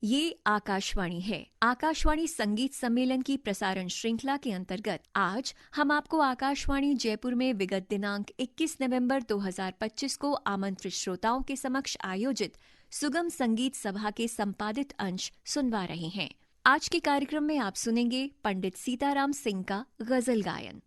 ये आकाशवाणी है। आकाशवाणी संगीत सम्मेलन की प्रसारण श्रृंखला के अंतर्गत आज हम आपको आकाशवाणी जयपुर में विगत दिनांक 21 नवंबर 2025 को आमंत्रित श्रोताओं के समक्ष आयोजित सुगम संगीत सभा के संपादित अंश सुनवा रहे हैं। आज के कार्यक्रम में आप सुनेंगे पंडित सीताराम सिंह का गजल गायन।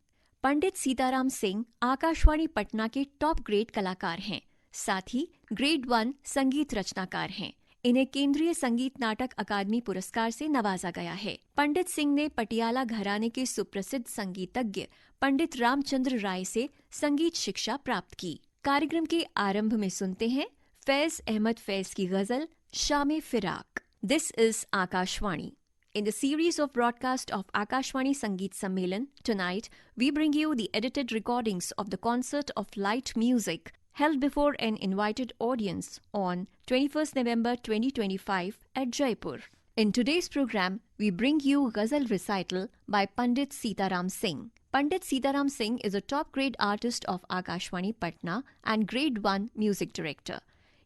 पंडित सीताराम सिंह आकाशवाणी पटना के टॉप ग्रेड कलाकार हैं, साथ ही ग्रेड 1 संगीत रचनाकार हैं। इन्हें केंद्रीय संगीत नाटक अकादमी पुरस्कार से नवाजा गया है। पंडित सिंह ने पटियाला घराने के सुप्रसिद्ध संगीतज्ञ पंडित रामचंद्र राय से संगीत शिक्षा प्राप्त की। कार्यक्रम के आरंभ में सुनते हैं फैज अहमद फैज की गजल शामे फिराक। This is Akashvani. In the series of broadcast of Akashvani Sangeet Sammelan, tonight we bring you the edited recordings of the concert of light music held before an invited audience on 21st November 2025 at Jaipur. In today's program, we bring you Ghazal recital by Pandit Sitaram Singh. Pandit Sitaram Singh is a top-grade artist of Akashvani Patna and Grade 1 music director.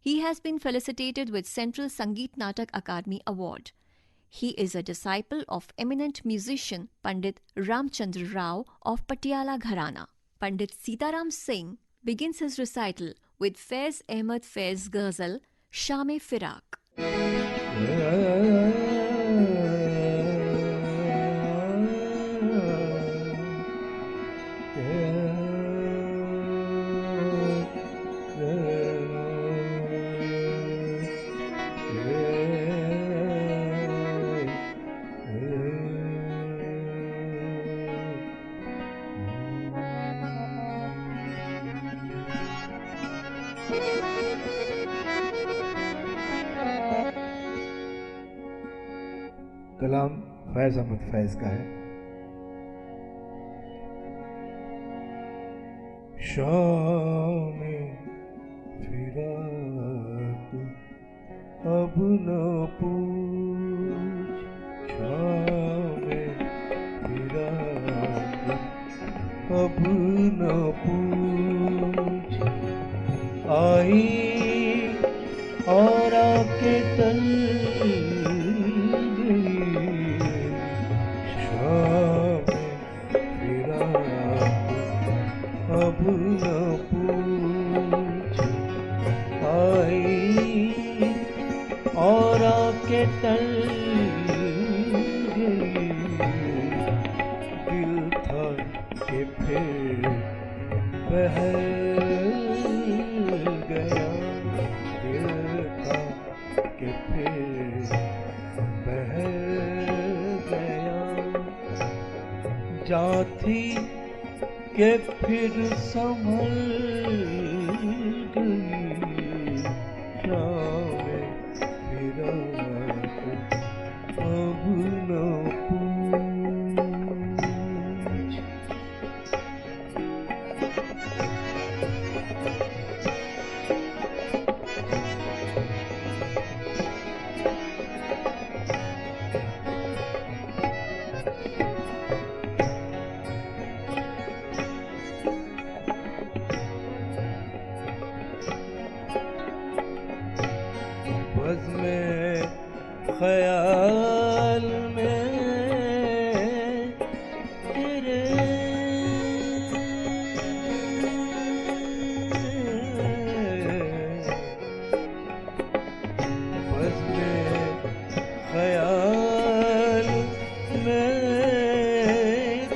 He has been felicitated with Central Sangeet Natak Akademi Award. He is a disciple of eminent musician Pandit Ramchandra Rao of Patiala Gharana. Pandit Sitaram Singh begins his recital with Faiz Ahmad Faiz Ghazal, Shame Firak. कलाम फैज अहमद फैज का है। शामे फिराक अब न पूछ, शामे फिराक अब न पूछ, आई और आके टल अब न पूछ, आई और आके टल गई। दिल था कि फिर बहल गया, दिल था कि फिर बहल गया। जाती के फिर संभल गई, शामे फिराक अब न पूछ। ख्याल में तेरे बस में ख्याल में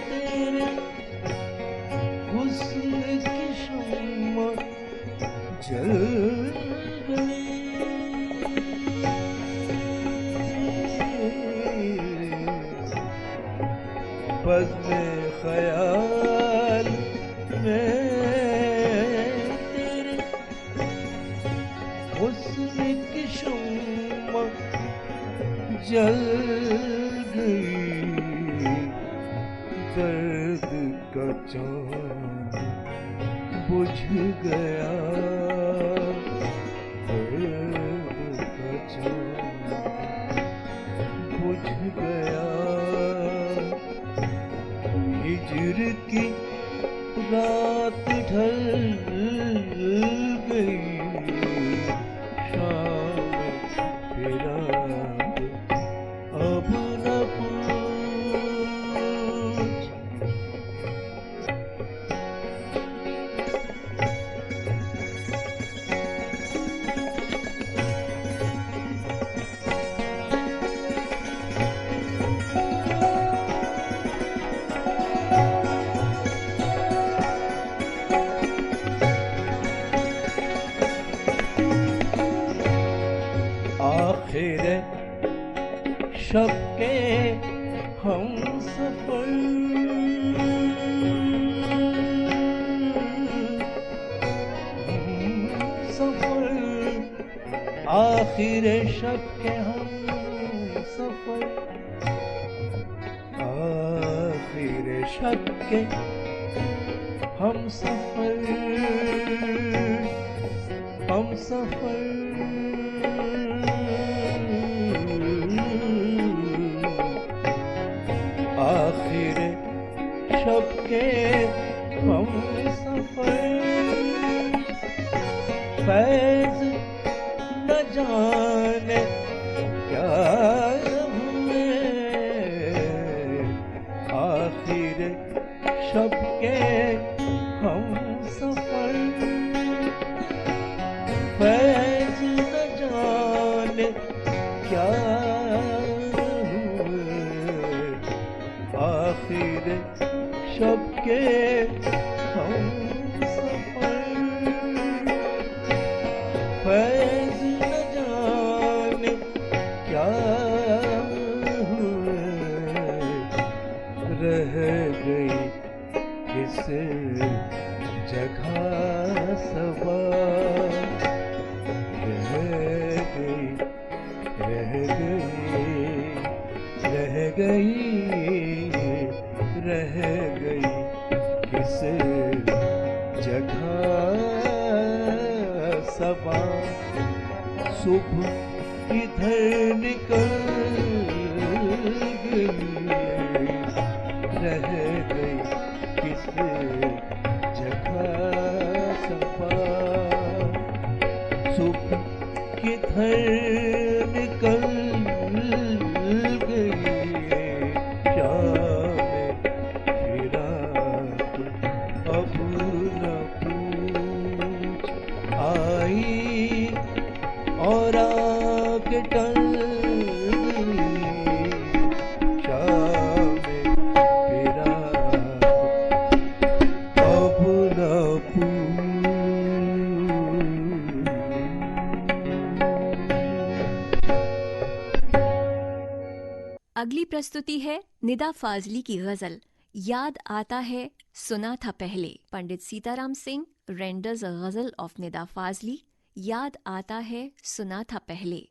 तेरे हुस्न की शम्मा जल गई। बस में ख्याल में तेरे हुस्न की शम्मा जल गई। दर्द का चांद बुझ गया, दर्द का चांद बुझ गया। हिज्र की रात ढल गई, शाम फिराक शब के हम सफर, आखिर शब के हम सफर, आखिर शब के हम सफर, हम सफर, आखिर शब के हम सफर, फैज न जाने क्या हुए, आखिर शब के हम सफर, फैज न जाने क्या हुए, आखिर शब के हम सफर, फैज न जाने क्या हुए, रह गई किस जगह सबा, रह गई, रह गई, रह गई, रह गई किस जगह सबा, सुबह किधर निकल गई, रह गई किस जगह सबा, सुबह किधर निकल गई, शाम फिरा अब न पूछ, आई और आगे टल गई, शाम फिरा अब न पूछ। अगली प्रस्तुति है निदा फाजली की गजल याद आता है सुना था पहले। पंडित सीताराम सिंह रेंडर्स अ गजल ऑफ निदा फाजली, याद आता है सुना था पहले।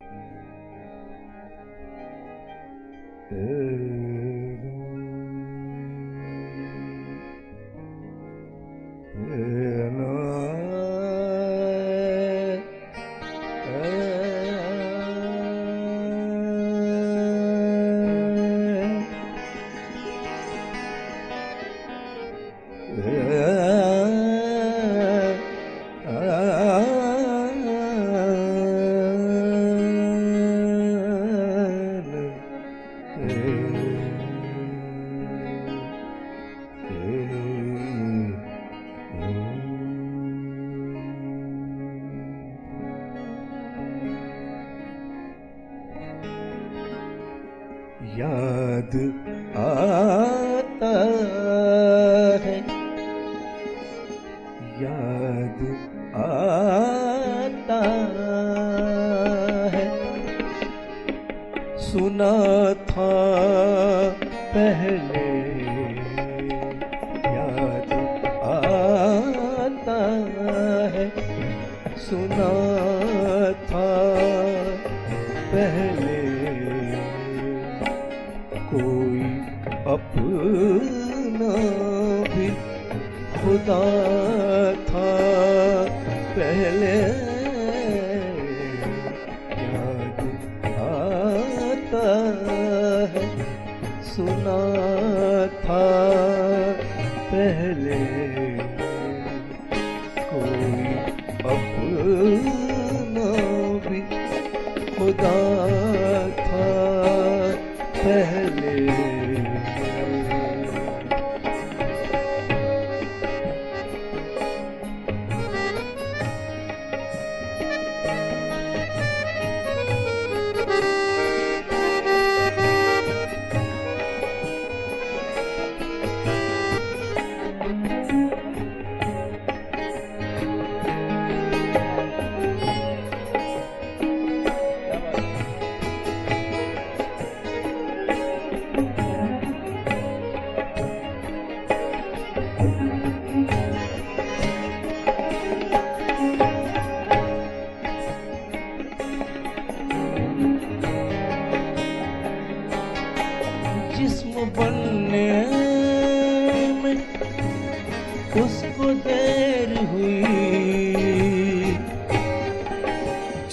याद आता है, याद आता है, सुना था पहले, याद आता है, सुना था पहले, कोई अपना भी खुदा था पहले, याद आता है, सुना था पहले, कोई अपना भी खुदा था पहले।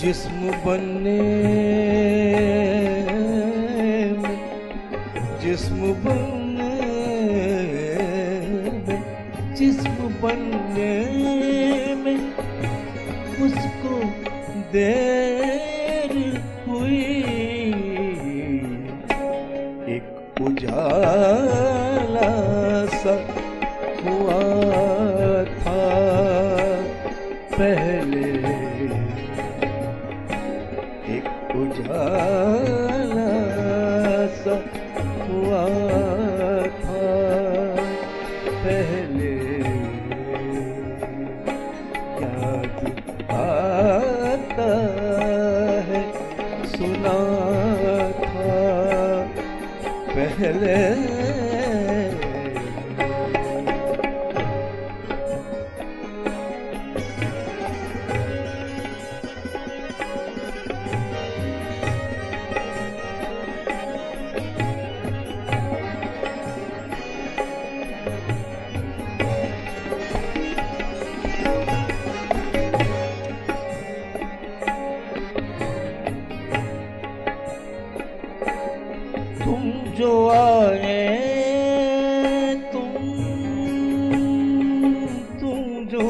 जिस्म बनने में, जिस्म बनने में, जिस्म बनने में उसको देर हुई। एक उजाला सा हुआ था पहले, एक उजाला सा हुआ था पहले। याद आता है सुना था पहले। तुम जो आए, तुम जो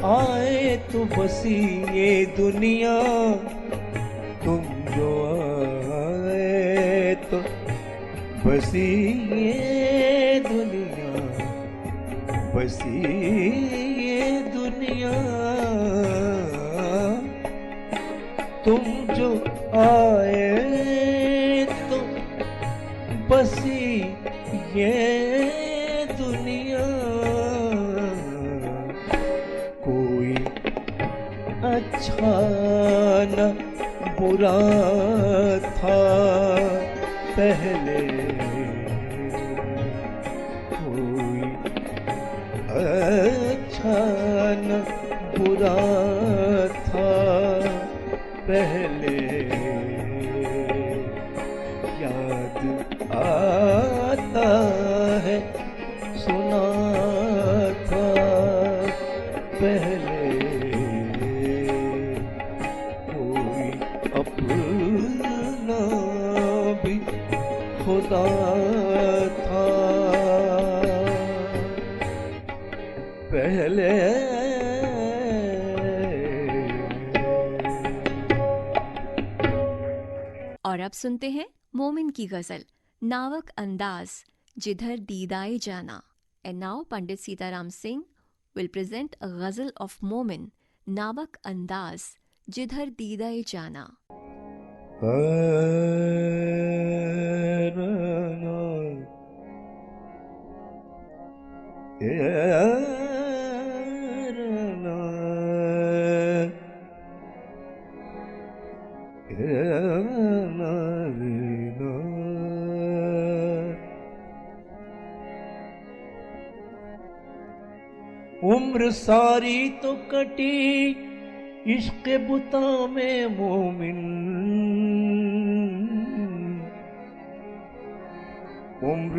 आए तो बसी ये दुनिया। तुम जो आए तो बसी ये दुनिया, बसी ये दुनिया। तुम जो आए तो बसी ये दुनिया। कोई अच्छा न बुरा था पहले, कोई अच्छा न बुरा था पहले। याद आता है सुना था पहले। कोई अपना भी खुदा था पहले। और अब सुनते हैं मोमिन की गजल नावक अंदाज जिधर दीदाए जाना। And now Pandit Sitaram Singh will present a ghazal of Momin, Nawak Andaz, Jidhar Deedaye Jana. उम्र सारी तो कटी इश्क बुता में मोमिन। उम्र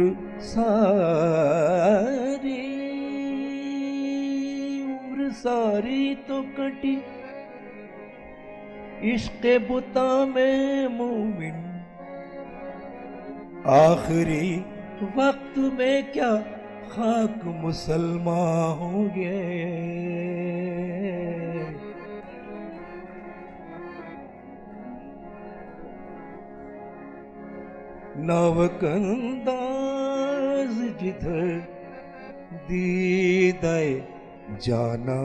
सारी तो कटी इश्क बुता में मोमिन। आखिरी वक्त में क्या खाक मुसलमान होंगे। नावक अंदाज जिधर दीदाए जाना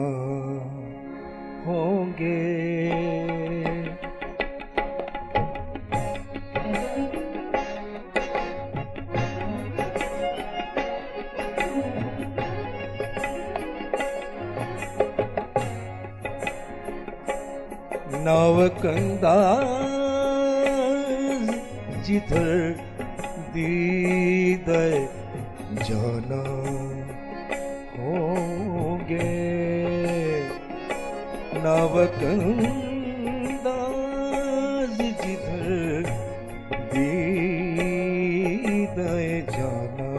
होंगे। नावक अंदाज जिधर दीदाए जाना होंगे। नावक अंदाज जिधर दीदाए जाना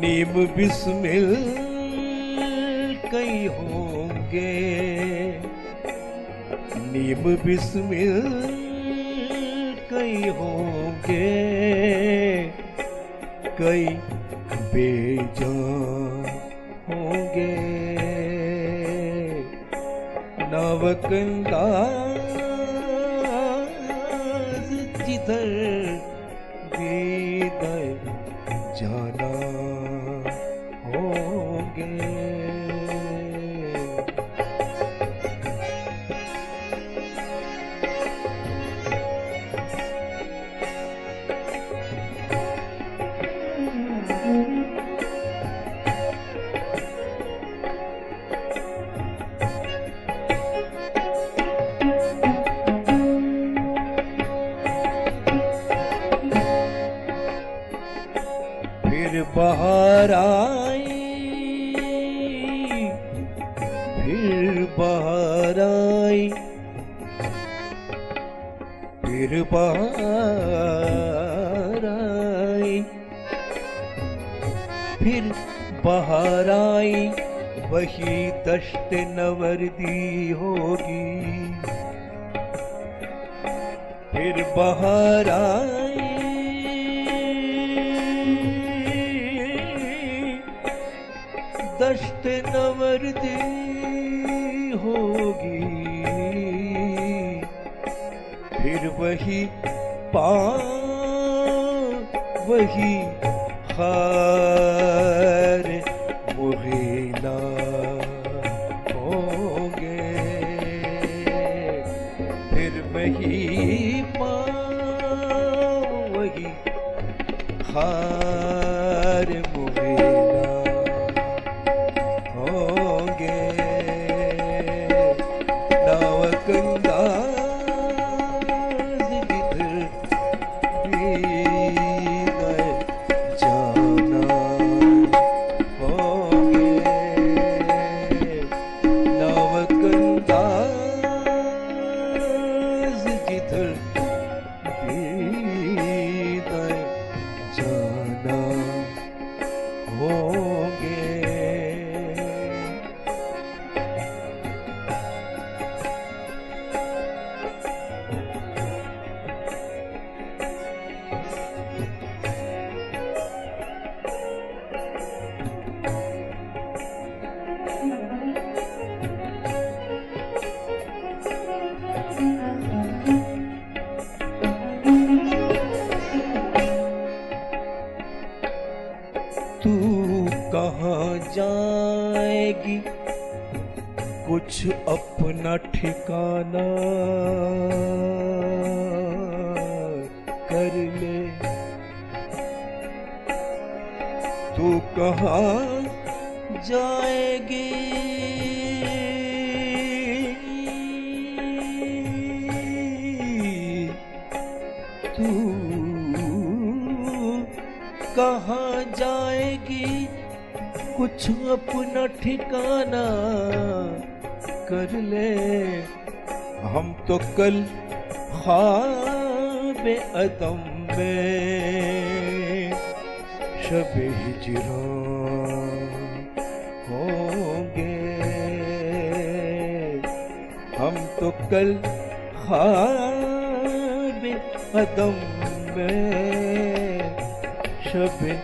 नीम बिस्मिल कई होंगे, नीम बिस्मिल कई होंगे, कई बेजान होंगे। नवकंदाज जिधर भी गए जाना होंगे। फिर बाहर आई, फिर बाहर आई, फिर बाहर आई, फिर बाहर आई, वही दश्त नवर्दी होगी। फिर बाहर आई, दश्त नवर्दी होगी। फिर वही वही खार मुहीना होंगे। फिर वही वही खार मुहीना होंगे। नवकंदाज जिधर भी गए जाना होंगे। नवकंदाज जिधर भी गए जाना होंगे। तू कहाँ जाएगी, कुछ अपना ठिकाना कर ले। तू कहाँ जाएगी, तू कहाँ जाएगी, कुछ अपना ठिकाना कर ले। हम तो कल ख्वाब अदम में शब-ए हिजरा होंगे। हम तो कल ख्वाब अदम में शब-ए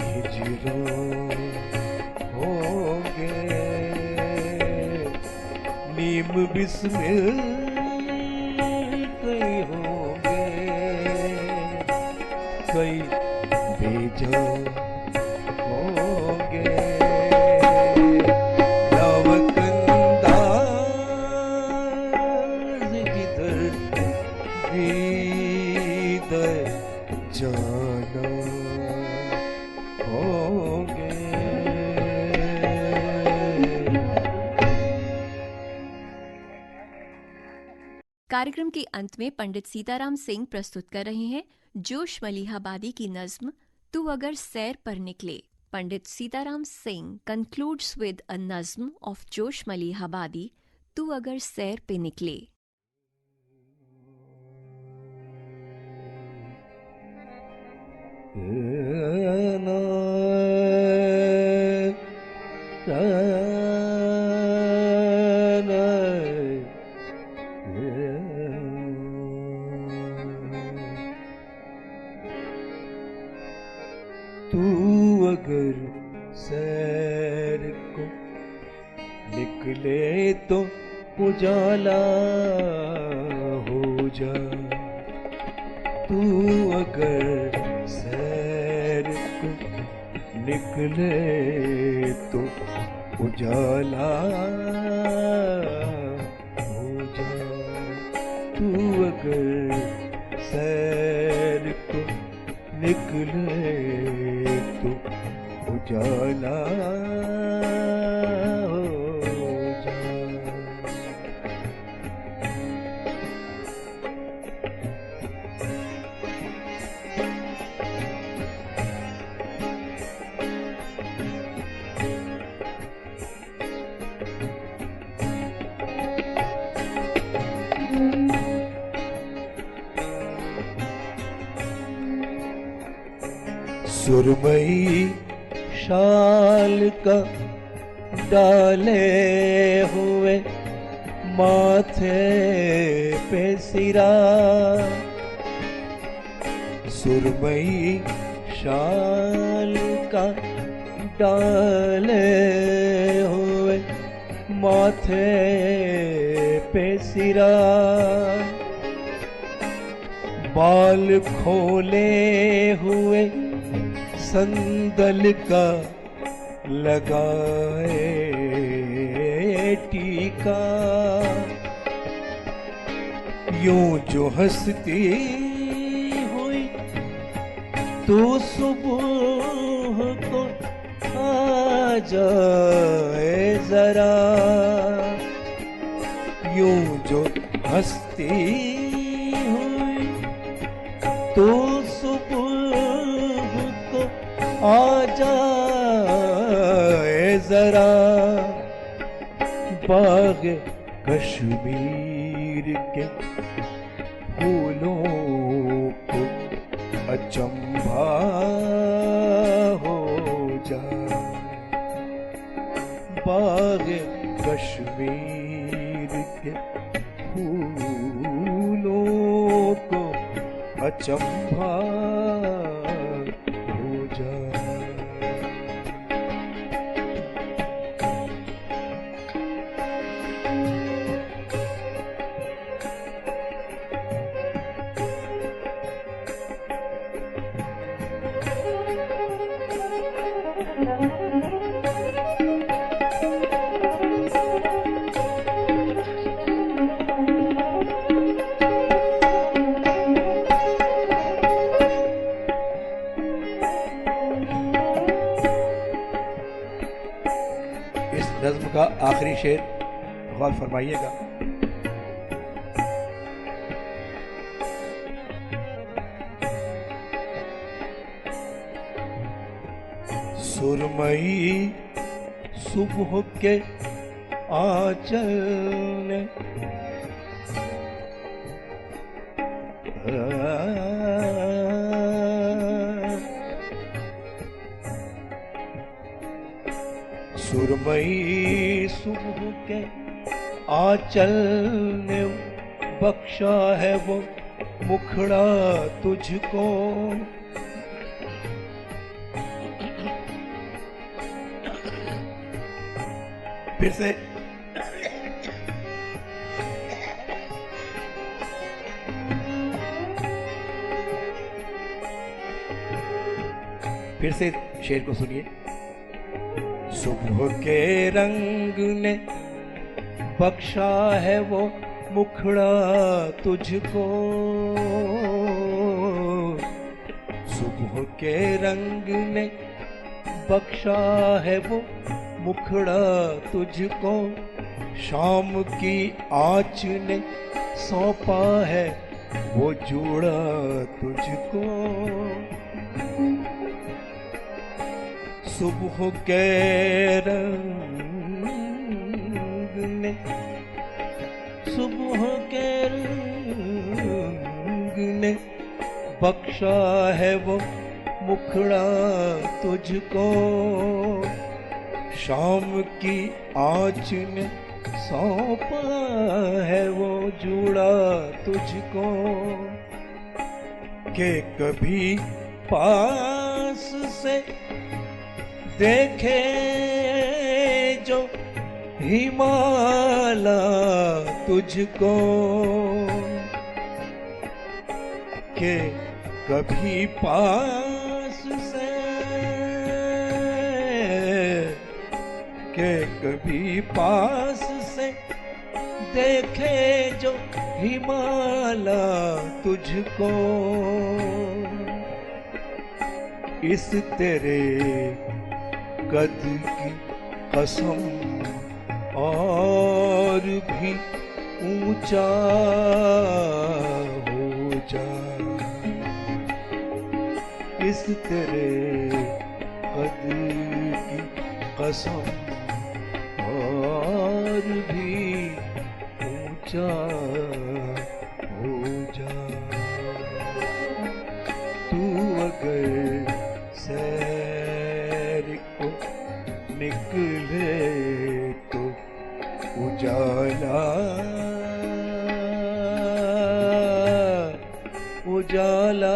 हिजरा होंगे। नीम बिस्मिल कई होंगे, कई बेजान होंगे। नवकंदाज जिधर भी गए जाना होंगे। कार्यक्रम के अंत में पंडित सीताराम सिंह प्रस्तुत कर रहे हैं जोश मलिहाबादी की नज्म तू अगर सैर पर निकले। पंडित Sitaram Singh concludes with a nazm of जोश मलिहाबादी तू अगर सैर पे निकले। अगर सैर को निकले तो उजाला हो जा। तू अगर सैर को निकले तो उजाला हो जा। तू अगर सैर को निकले तो उजाला हो जा। सुरमई शाल का डाले हुए माथे पे सिरा। सुरमई शाल का डाले हुए माथे पे सिरा। बाल खोले हुए संदल का लगाए टीका। यूं जो हंसती हुई तो सुबह को आ जाए जरा। यूं जो हंसती हुई तो आ जाए जरा। बाग कश्मीर के फूलों को अचंभा हो जाए। बाग कश्मीर के फूलों को अचंभा नज्म का आखिरी शेर गौर फरमाइएगा। सुरमई सुबह के आंचल ने सुरमई सुबह के आंचल ने बख्शा है वो मुखड़ा तुझको। फिर से शेर को सुनिए। सुबह के रंग ने बख्शा है वो मुखड़ा तुझको। सुबह के रंग ने बख्शा है वो मुखड़ा तुझको। शाम की आँच ने सौंपा है वो जूड़ा तुझको। सुबह के रंग ने सुबह के रंग ने बख्शा है वो मुखड़ा तुझको। शाम की आँच ने सौंपा है वो जूड़ा तुझको। के कभी पास से देखे जो हिमालय तुझको के कभी पास से के कभी पास से देखे जो हिमालय तुझको इस तेरे कद की कसम और भी ऊंचा हो जा इस तेरे कद की कसम और भी ऊंचा हो जा तू अगर सैर को निकले तो उजाला उजाला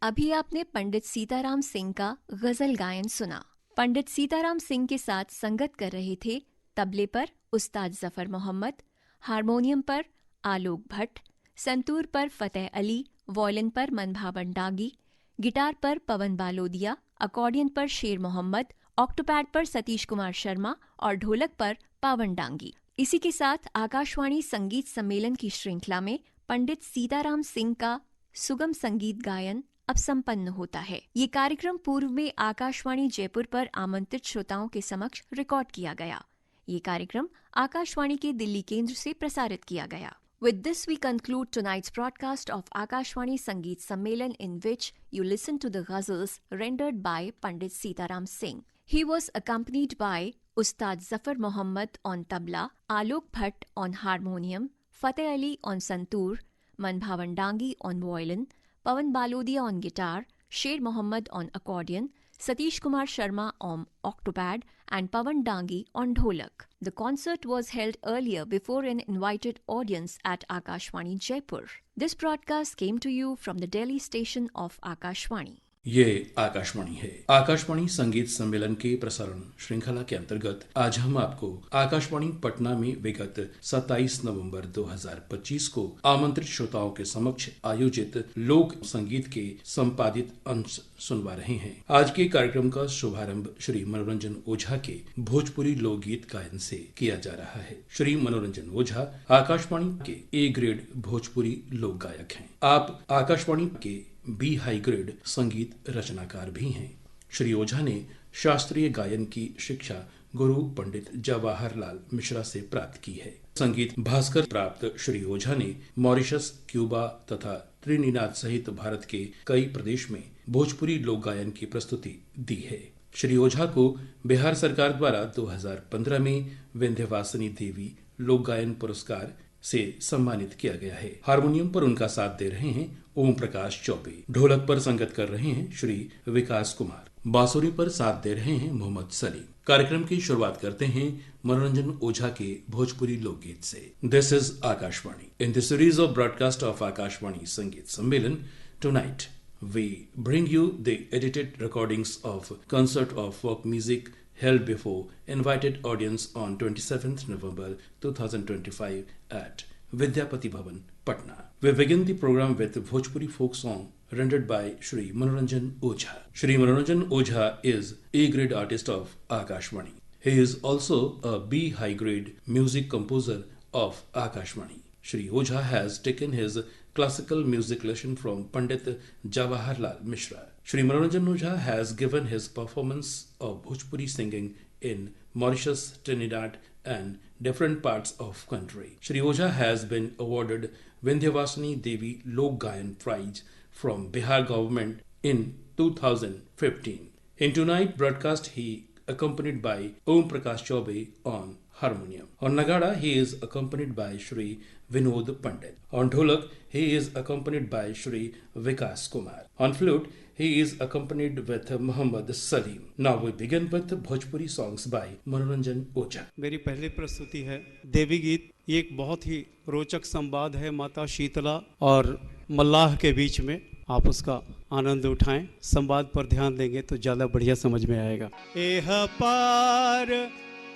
अभी आपने पंडित सीताराम सिंह का गजल गायन सुना। पंडित सीताराम सिंह के साथ संगत कर रहे थे तबले पर उस्ताद जफर मोहम्मद, हारमोनियम पर आलोक भट्ट, संतूर पर फतेह अली, वॉयलिन पर मनभावन डांगी, गिटार पर पवन बालोदिया, अकॉर्डियन पर शेर मोहम्मद, ऑक्टोपैड पर सतीश कुमार शर्मा और ढोलक पर पावन डांगी। इसी के साथ आकाशवाणी संगीत सम्मेलन की श्रृंखला में पंडित सीताराम सिंह का सुगम संगीत गायन अब संपन्न होता है। ये कार्यक्रम पूर्व में आकाशवाणी जयपुर पर आमंत्रित श्रोताओं के समक्ष रिकॉर्ड किया गया। ये कार्यक्रम आकाशवाणी के दिल्ली केंद्र से प्रसारित किया गया। With this, we conclude tonight's broadcast of Akashwani Sangeet Sammelan, in which you listened to the ghazals rendered by Pandit Sitaram Singh. He was accompanied by Ustad Zafar Mohammed on tabla, Alok Bhatt on harmonium, Fateh Ali on santoor, Manbhavan Dangi on violin, Pawan Balodia on guitar, Sher Mohammed on accordion, Satish Kumar Sharma on octopad and Pawan Dangi on dholak. The concert was held earlier before an invited audience at Akashwani Jaipur. This broadcast came to you from the Delhi station of Akashwani. ये आकाशवाणी है। आकाशवाणी संगीत सम्मेलन के प्रसारण श्रृंखला के अंतर्गत आज हम आपको आकाशवाणी पटना में विगत 27 नवंबर 2025 को आमंत्रित श्रोताओं के समक्ष आयोजित लोक संगीत के संपादित अंश सुनवा रहे हैं। आज के कार्यक्रम का शुभारंभ श्री मनोरंजन ओझा के भोजपुरी लोकगीत गायन से किया जा रहा है। श्री मनोरंजन ओझा आकाशवाणी के ए ग्रेड भोजपुरी लोक गायक हैं। आप आकाशवाणी के बी हाई ग्रेड संगीत रचनाकार भी हैं। श्री ओझा ने शास्त्रीय गायन की शिक्षा गुरु पंडित जवाहरलाल मिश्रा से प्राप्त की है। संगीत भास्कर प्राप्त श्री ओझा ने मॉरिशस, क्यूबा तथा त्रिनिदाद सहित भारत के कई प्रदेश में भोजपुरी लोक गायन की प्रस्तुति दी है। श्री ओझा को बिहार सरकार द्वारा 2015 में विंध्यवासिनी देवी लोक गायन पुरस्कार से सम्मानित किया गया है। हारमोनियम पर उनका साथ दे रहे हैं ओम प्रकाश चौबे, ढोलक पर संगत कर रहे हैं श्री विकास कुमार, बांसुरी पर साथ दे रहे हैं मोहम्मद सलीम। कार्यक्रम की शुरुआत करते हैं मनोरंजन ओझा के भोजपुरी लोकगीत से। This is Akashvani. In the series of broadcast of Akashvani संगीत सम्मेलन, tonight we bring you the edited recordings of concert of folk music held before invited audience on 27th November 2025 at Vidyapati Bhavan, Patna. We begin the program with Bhojpuri folk song rendered by Shri Manoranjan Ojha. Shri Manoranjan Ojha is A-grade artist of Akashvani. He is also a B high grade music composer of Akashvani. Shri Ojha has taken his classical music lesson from Pandit Jawaharlal Mishra. Shri Manoranjan Ojha has given his performance of Bhojpuri singing in Mauritius, Trinidad and different parts of country. Shri Ojha has been awarded Vindhyavasini Devi Lok Gayan Prize from Bihar government in 2015. In tonight's broadcast, he accompanied by Om Prakash Chaube on harmonium. On Nagada, he is accompanied by Shri Vinod Pandit. On Dholak, he is accompanied by Shri Vikas Kumar. On flute, he is accompanied with Mohammad Salim. Now we begin with Bhojpuri songs by Manoranjan Ojha. मेरी पहली प्रस्तुति है देवी गीत। ये एक बहुत ही रोचक संवाद है माता शीतला और मल्लाह के बीच में आप उसका आनंद उठाएं। संवाद पर ध्यान देंगे तो ज़्यादा बढ़िया समझ में आएगा। एह पार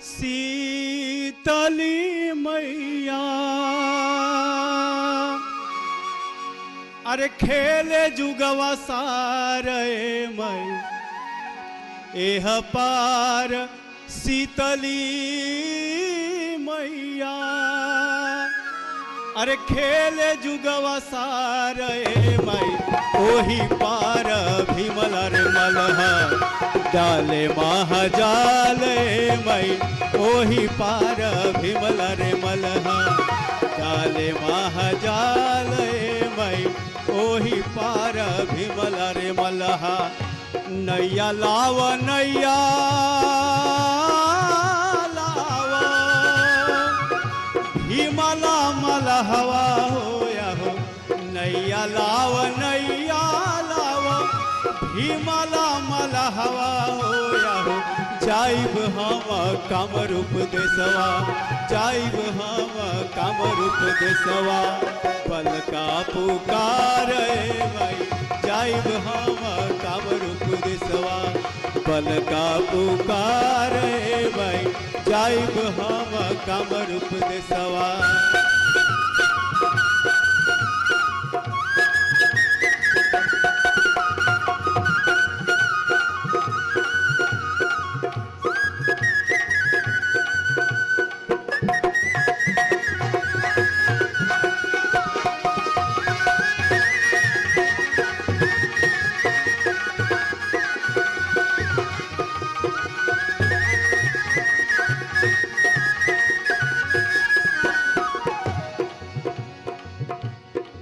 शीतली मैया अरे खेले जुगवा सारे मई। एह पार शीतली मैया अरे खेले जुगवा सारे मई। ओही पार भीमल रे मलहा डाले महाजाले मई। ओही पार भीमल रे मलहा डाले महाजाले मई। ओही पार भीमल रे मलहा नैया लाव नैया लाव भीमला मलहवा होया हो। नैया लाव नैया लाव भीमला मलहवा होया हो। जाइब हम कामरूप देशवा जाइब हम कामरूप देशवा पलका पुकार भाई। जाइब हम कामरूप देशवा पलका पुकार भाई। जाइब हम कामरूप देशवा।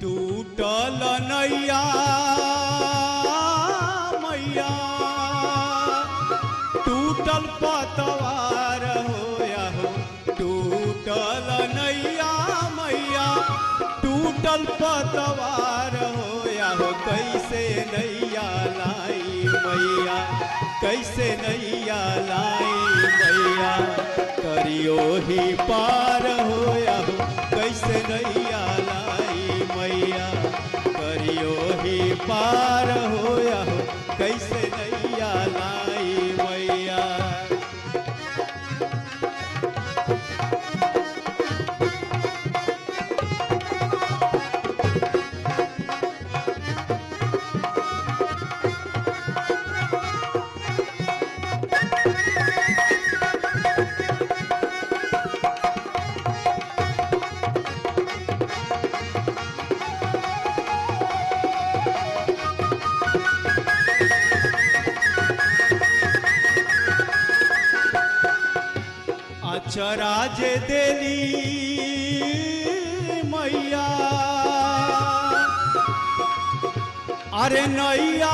टूटल नैया मैया टूटल पतवार होया हो। टूटल नैया मैया टूटल पतवार होया हो। कैसे नैया लाई मैया कैसे नैया लाई मैया करियो ही पार होया हो। कैसे नैया लाई मैया करियो ही पार होया हो। कैसे नैया लाई मैया। अचराज देली मैया अरे नैया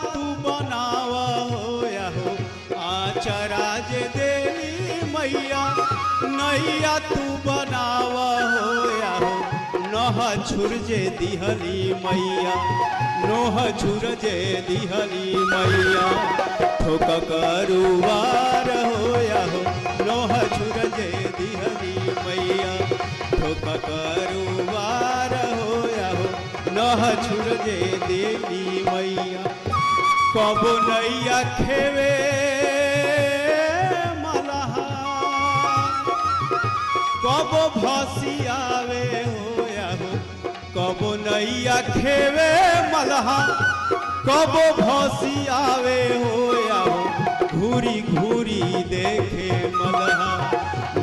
तू बनाव होया हो। अचराज देली मैया नैया तू बनाव होया हो। नह छुरजे दिहली मैया नोह छुरजे दिहली मैया ठोक करुवार होया हो। नोह छुरजे दिहली मैया ठोक करुवार होया हो। नह छुरजे देली मैया कबो नैया खेवे मलहा कबो भसी आवे होया हो। कबो नैया खेवे मलहा कबो भसी आवे होया हो। घूरी घूरी देखे मलहा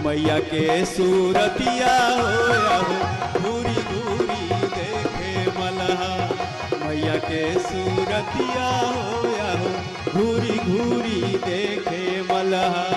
मैया के सूरतिया होया हो। घूरी घूरी देखे मलहा मैया के सूरतिया होया हो। घूरी घूरी देखे मलहा।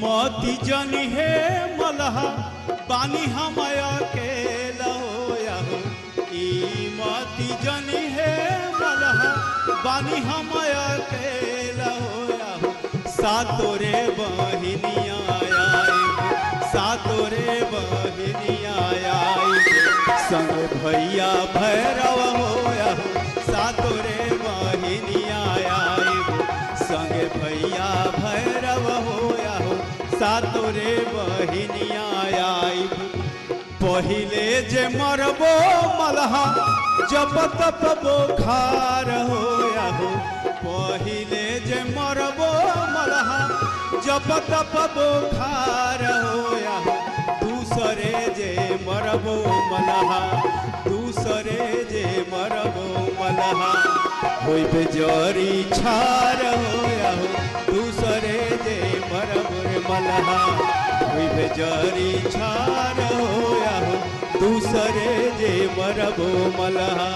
मोती जनी हे मलहा बानी हम अकेला होया हो। ई कीमती जनी है मलहा बानी हम अकेला होया हो सातोरे बहिनिया आए सातोरे बहिनिया आए संग भैया भैरव होया हो सातोरे बहिनिया आए संग भैया भैरव होया हो सातोरे बहिनिया आए पहिले जे मरबो मलहा जब तप बोखार होया हो पहिले जे मरबो मलहा जब तप बोखार होया हो दूसरे जे मरबो मलहा दूसरे जे मरबो मलहा होई बेजरी छार होया हो दूसरे जे मरबो मलहा होई बेजरी छार होया हो दूसरे जे मरबो मलहा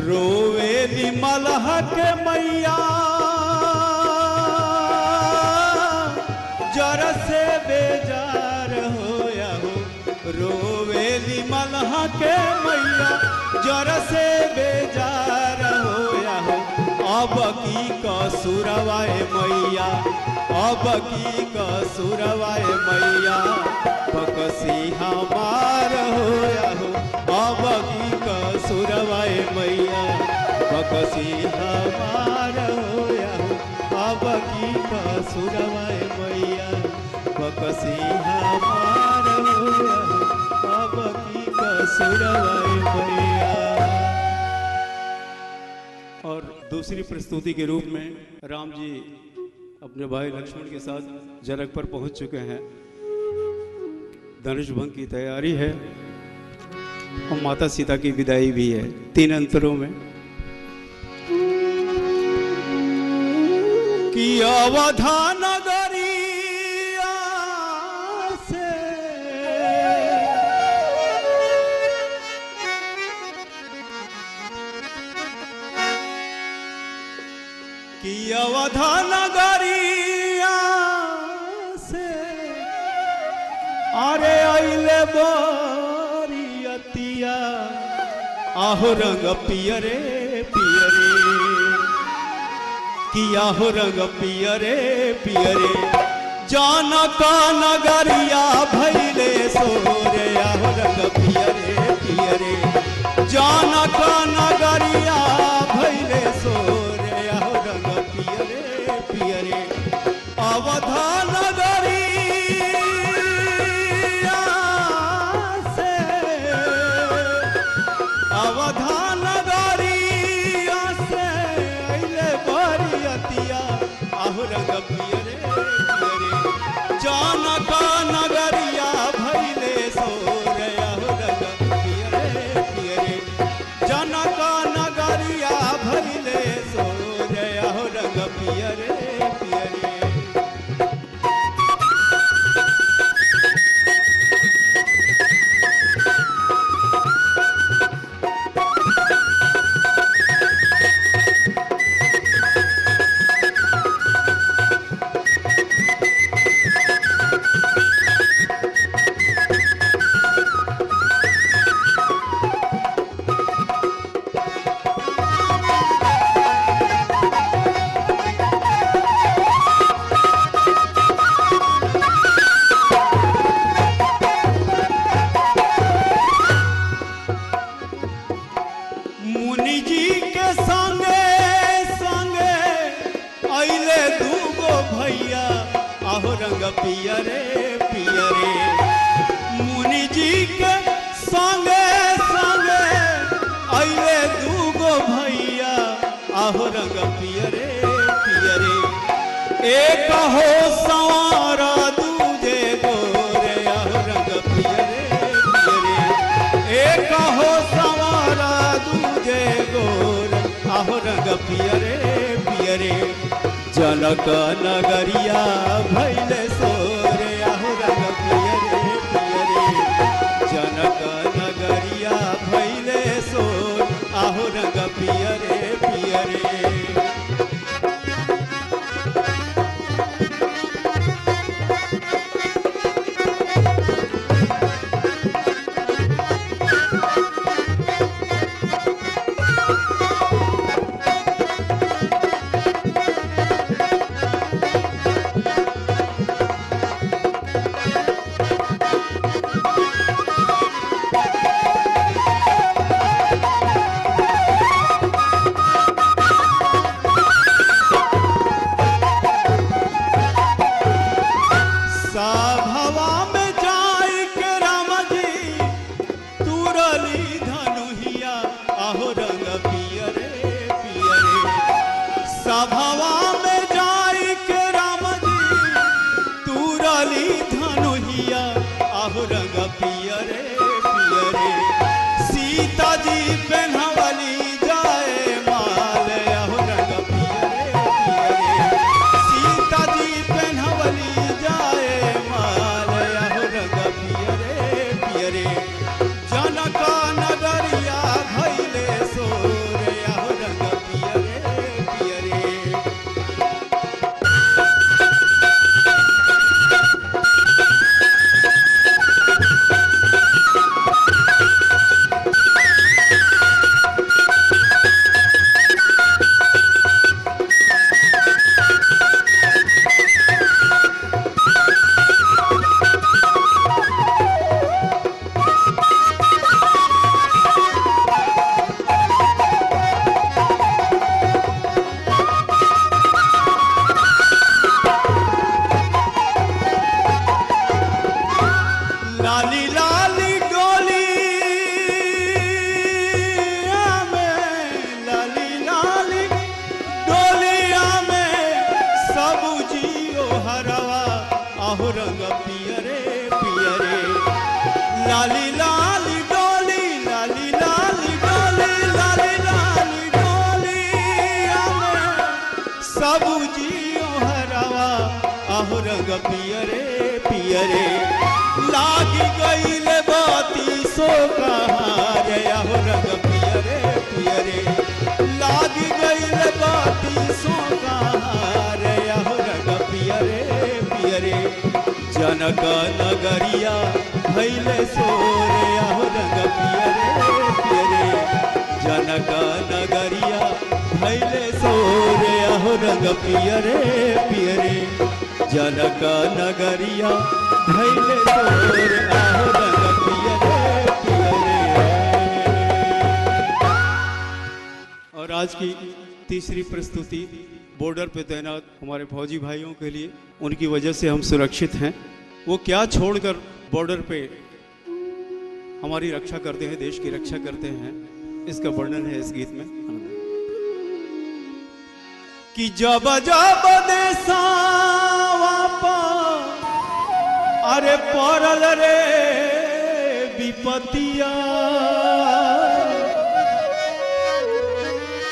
रोवेली मलह के मैया जर से बेजार होया हो रोवेली मलह के मैया जर से बेजार होया हो अब की कसुरवाए मैया अब की कसुरवाए मैया बकसी हमार होया हो अब की कसुरवाए मैया बकसी हमार होया हो अब की कसुरवाए मैया बकसी हमार होया हो अब की कसुरवाए मैया। और दूसरी प्रस्तुति के रूप में राम जी अपने भाई लक्ष्मण के साथ जनक पर पहुंच चुके हैं। धनुष भंग की तैयारी है और माता सीता की विदाई भी है 3 अंतरों में। कि अवधा नगरिया से कि अवधा नगरिया से अरे अइले बरियतिया आहो रंग पियरे पियरे कि आहो रंग पियरे पियरे जानका नगरिया भैले सोरे आहो रंग पियरे पियरे जानका नगरिया भैले सोरे आहो रंग पियरे पियरे अवधा नगरिया से अवधा नगरिया से अइले बरियतिया आहो रंग पियरे पियरे जानका नगरिया भैले सोरे आहो रंग पियरे पियरे जानका नगरिया भैले सोरे आहो रंग पियरे पियरे। मुनि जी के संगे संगे अइले दूगो भैया आहो रंग पियरे पियरे मुनि जी के संगे संगे अइले दूगो भैया आहो रंग पियरे पियरे एक हो संवारा दूजे गोरे आहो रंग पियरे पियरे। एक हो संवारा दूजे गोरे आहो रंग पियरे पियरे। जनक नगरिया भैले सोरे आहो रंग पियरे पियरे। जनक नगरिया भैले सोर आहो रंग पियरे पियरे। सभवा में जाई के राम जी तुरली धनुहिया आहो रंग पियरे पियरे। सभवा में जाई के राम जी तुरली धनुहिया आहो रंग पियरे पियरे। सीता जी पहनवली जाए माल आहो रंग पियरे पियरे। सीता जी पहनवली जनक नगरिया भैले सोरे आहो रंग पियरे पियरे। लाली लाली डोलिया में, लाली लाली डोलिया में सब जियो हरवा आहो रंग पियरे पियरे। लाली लाली डोली, लाली लाली डोली, लाली लाली डोलिया में सब जियो हरवा आहो रंग पियरे पियरे। लागी गईल बाती सो कहार आहो रंग पियरे पियरे। लागी गईल बाती सो कहार आहो रंग पियरे पियरे। जनक नगरिया भैले सोरे आहो रंग पियरे पियरे। जनक नगरिया भैले सोरे आहो रंग पियरे पियरे। जनक नगरिया भैले सोर आहो रंग पियरे पियरे। और आज की तीसरी प्रस्तुति बॉर्डर पे तैनात हमारे फौजी भाइयों के लिए, उनकी वजह से हम सुरक्षित हैं। वो क्या छोड़कर बॉर्डर पे हमारी रक्षा करते हैं, देश की रक्षा करते हैं, इसका वर्णन है इस गीत में। कि जब जब देसावा अरे पड़ल रे विपतिया,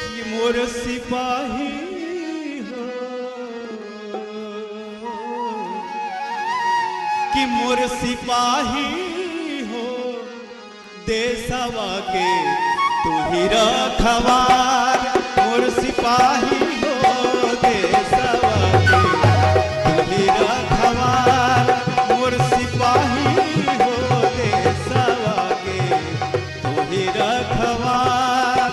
कि मोर सिपाही हो, कि मोर सिपाही हो देशवा के तू ही रखवार। मोर सिपाही हो देशवा के तू ही रखवार। मोर सिपाही हो देशवा के तू ही रखवार।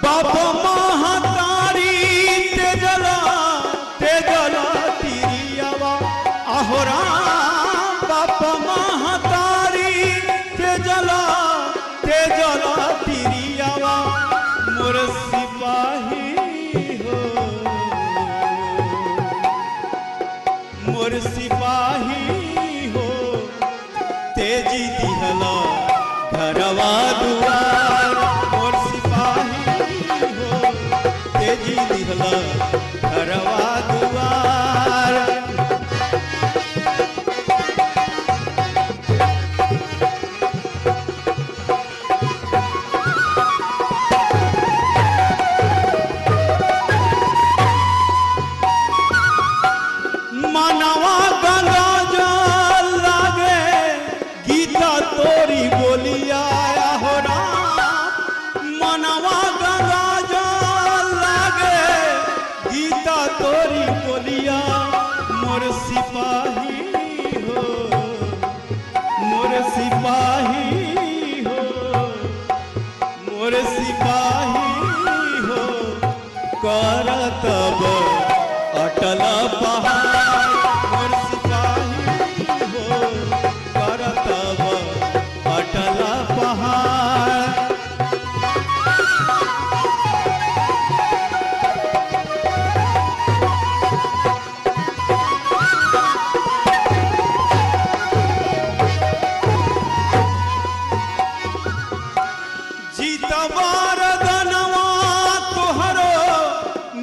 बाप महतारी तेजला तेजला तिरियावा आहो राम। बाप महतारी तेजला तेजला तिरियावा मोर सिपाही हो। मोर सिपाही हो तेजी दिहला घरवा दुआर मोर सिपाही हो तेजी दिहला घरवा दुआर मनवा गंगा जल लागे गीता तोरी बोलिया हो राम मनवा गंगा जल लागे गीता तोरी बोलिया मोर सिपाही हो मोर सिपाही हो मोर सिपाही हो करतब अटल पहाड़ मोर सिपाही हो करतब अटल पहाड़ जीतबार दनवा तोहरो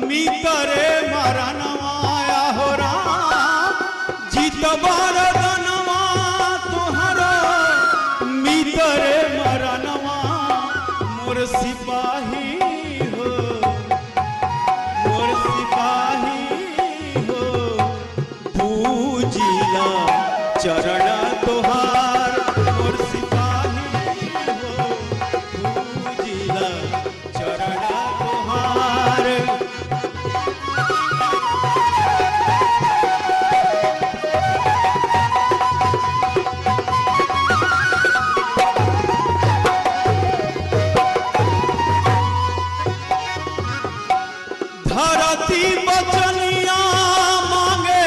मितरे मरनवा हो राम जीतबार दनवा तोहरो मितरे मरनवा मोर सिपाही हो मोर सिपाही हो पूजिला चरण तोहार मोर सिपाही हो पूजिला चरण तोहार धरती बचनिया मांगे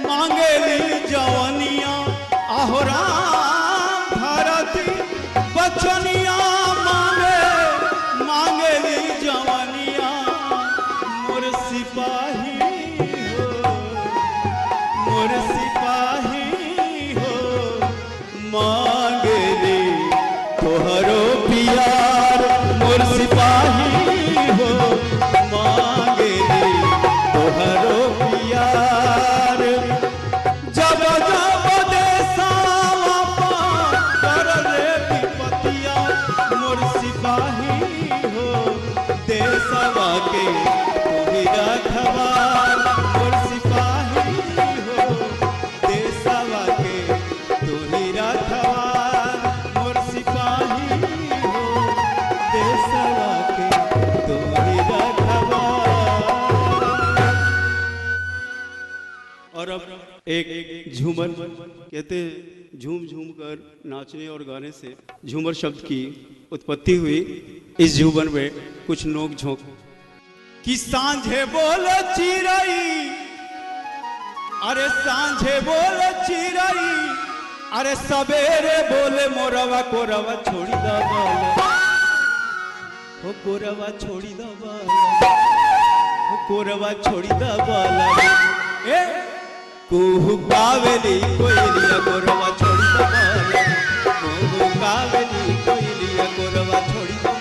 मांगेली जवनिया आहो राम धरती बचनिया मांगे मांगेली जवनिया मोर सिपाही हो मोर सिपाही हो मांगेली तोहरो प्यार मोर सिपाही हो मांगेली तोहरो प्यार जब जब देसावा पर रे विपतिया मोर सिपाही हो देसवा के तोही रखवार मोर सिपाही हो देसवा के तोही रखवार मोर सिपाही हो देसवा के तोही रखवार। और अब एक झूमर कहते हैं झूम झूम कर नाचने और गाने से झूमर शब्द की उत्पत्ति हुई। इस झूमर में कुछ नोक झोंक कि सांझे बोल चिरई अरे सांझे बोल चिरई अरे सवेरे बोले मोरवा कोरवा छोड़ी दा बोले हो कोरवा छोड़ी दा बोले हो कोरवा छोड़ी दा बोले ए कुहू कावेली कोयलिया कोरवा छोड़ी दा बोले कुहू कावेली कोयलिया कोरवा छोड़ी दा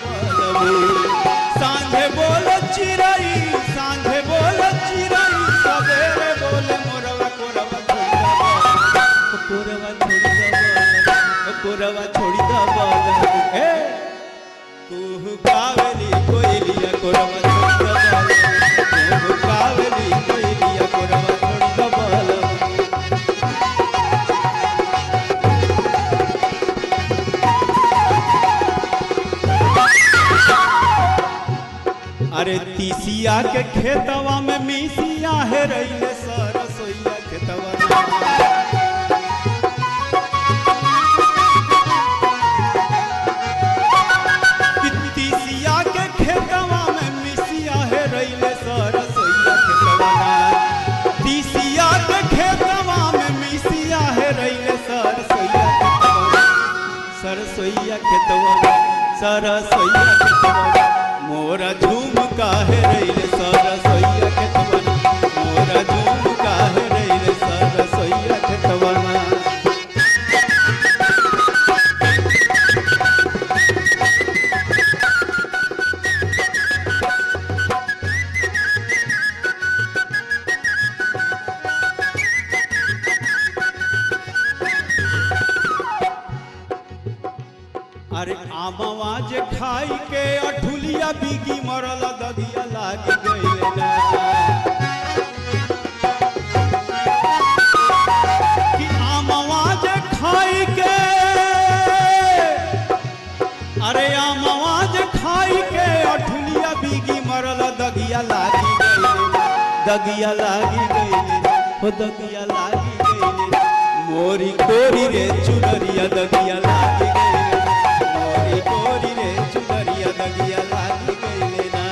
बोले सांझे बोल चिरई सांझे बोल चिरई सवेरे बोले मोरवा कोरवा छोड़ी दा बोले कोरवा छोड़ी दा बोले कोरवा छोड़ी दा बोले ए कुहू कावेली कोयलिया कोरवा छोड़ी दा बोले कुहू कावेली कोयलिया कोरवा छोड़ी दा बोले। अरे तीसिया के खेतवा में मिसिया है रईले सरसोईया खेतवा तीसिया के खेतवा में मिसिया है रईले सरसोईया खेतवा तीसिया के खेतवा में मिसिया है रईले सरसोईया खेतवा सरसोईया खेतवा सरसोईया खेतवा मोरा झुमका है रईले सरसोईया खेतवा मोरा झुमका है रईले सर खाई के अठुलिया बीगी मरल दगिया लाग गइले ना कि आमवा जे खाई के अरे आमवा जे खाई के अठुलिया बीगी मरल दगिया लागी गइले दगिया लागी गइले हो दगिया लागी गइले मोरी कोरी रे चुनरिया दगिया लागी गइले मोरी कोरी रे चुनरिया दगिया लागी गइले ना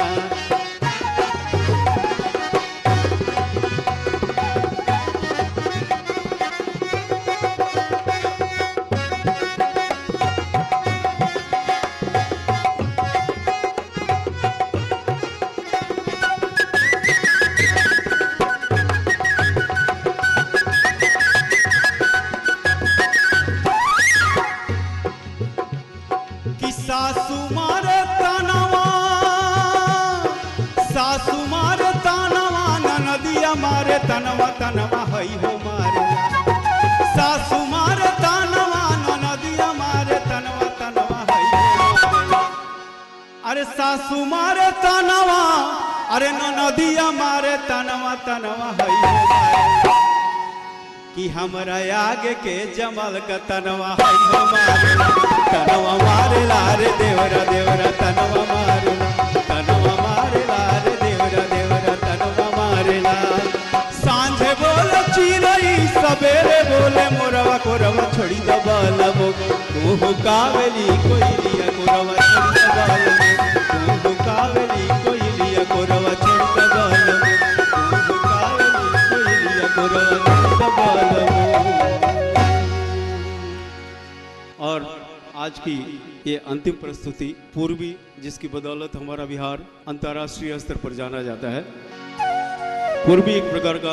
सासु मारे तानवा ननदिया मारे तनवा तनवा हई हो मारे सासु मारे तानवा ननदिया मारे तनवा तनवा हई हो मारे अरे सासु मारे तानवा अरे ननदिया मारे तनवा तनवा हई हो मारे कि हमरा आगे के जमल का तनवा हई हो मारे तनवा मारे लारे देवरा देवरा तनवा मारे लारे देवरा देवरा तनवा मारे ला सांझे बोले चिरई सबेरे बोले मोरवा कोरवा छोड़ी दबलबो तू कावेली कोइलिया कोरवा छोड़ी दबलबो तू कावेली कोइलिया कोरवा छोड़ी दबलबो तू कावेली कोइलिया कोरवा छोड़ी दबलबो। और आज की ये अंतिम प्रस्तुति पूर्वी जिसकी बदौलत हमारा बिहार अंतर्राष्ट्रीय स्तर पर जाना जाता है। पूर्वी एक प्रकार का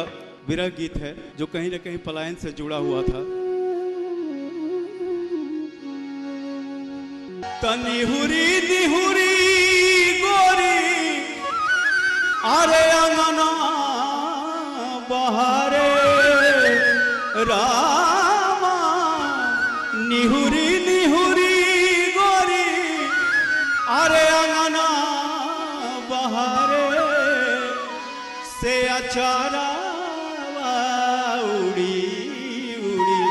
विरह गीत है जो कहीं न कहीं पलायन से जुड़ा हुआ था। तनिहुरी निहुरी गोरी अरे अंगना बहारे रामा निहुरी निहुरी गोरी अरे अंगना बहारे से अचारा उड़ी उड़ी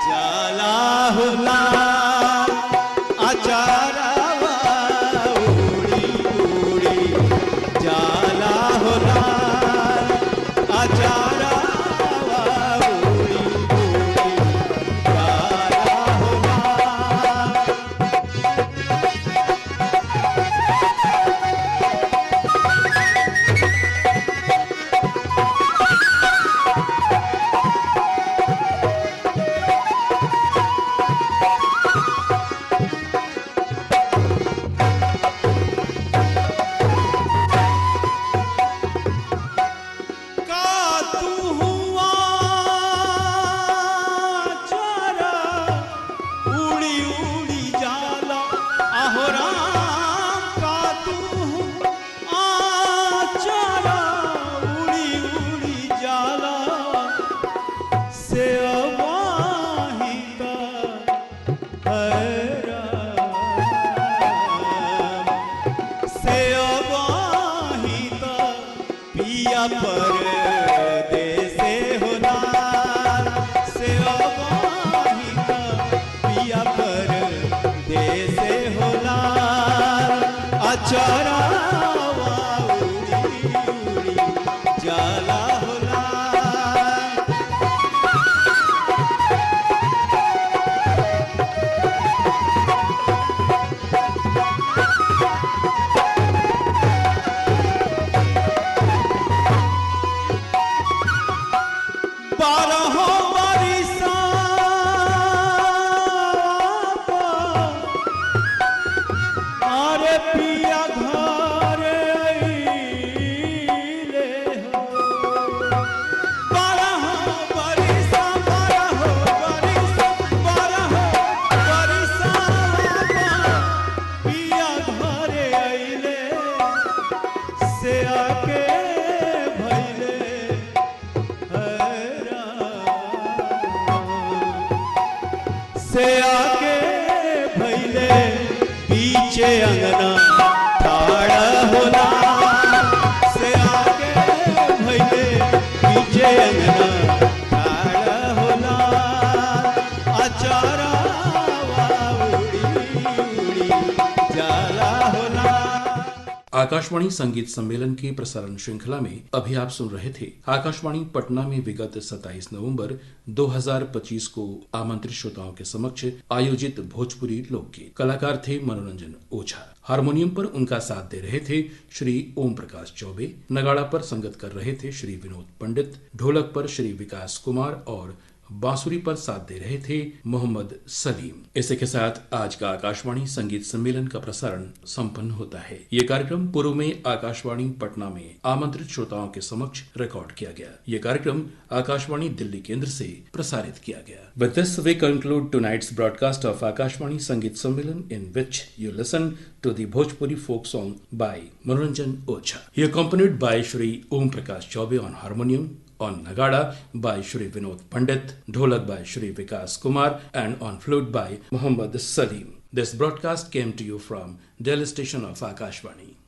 जाला होला अचारा उड़ी उड़ी जाला होला अचारा उड़ी उड़ी जाला होला। परदेसे होना से पिया परदेसे होना अचारा उड़ी उड़ी जाला होला। से आके भैले पीछे अंगना ठाड़ा होला से आगे भैले पीछे अंगना ठाड़ा होला अचारा उड़ी उड़ी जाला होला। आकाशवाणी संगीत सम्मेलन की प्रसारण श्रृंखला में अभी आप सुन रहे थे आकाशवाणी पटना में विगत 27 नवंबर 2025 को आमंत्रित श्रोताओं के समक्ष आयोजित भोजपुरी लोकगीत। कलाकार थे मनोरंजन ओझा। हारमोनियम पर उनका साथ दे रहे थे श्री ओम प्रकाश चौबे, नगाड़ा पर संगत कर रहे थे श्री विनोद पंडित, ढोलक पर श्री विकास कुमार और बांसुरी पर साथ दे रहे थे मोहम्मद सलीम। इसी के साथ आज का आकाशवाणी संगीत सम्मेलन का प्रसारण संपन्न होता है। ये कार्यक्रम पूर्व में आकाशवाणी पटना में आमंत्रित श्रोताओं के समक्ष रिकॉर्ड किया गया। ये कार्यक्रम आकाशवाणी दिल्ली केंद्र से प्रसारित किया गया। With this we conclude tonight's broadcast of Akashwani Sangeet Sammelan, in which you listen to the Bhojpuri folk song by Manoranjan Ocha. He accompanied by Shri Om Prakash Chaube on harmonium, on nagada by Shri Vinod Pandit, dholak by Shri Vikas Kumar, and on flute by Muhammad Salim. This broadcast came to you from Delhi station of Akashvani.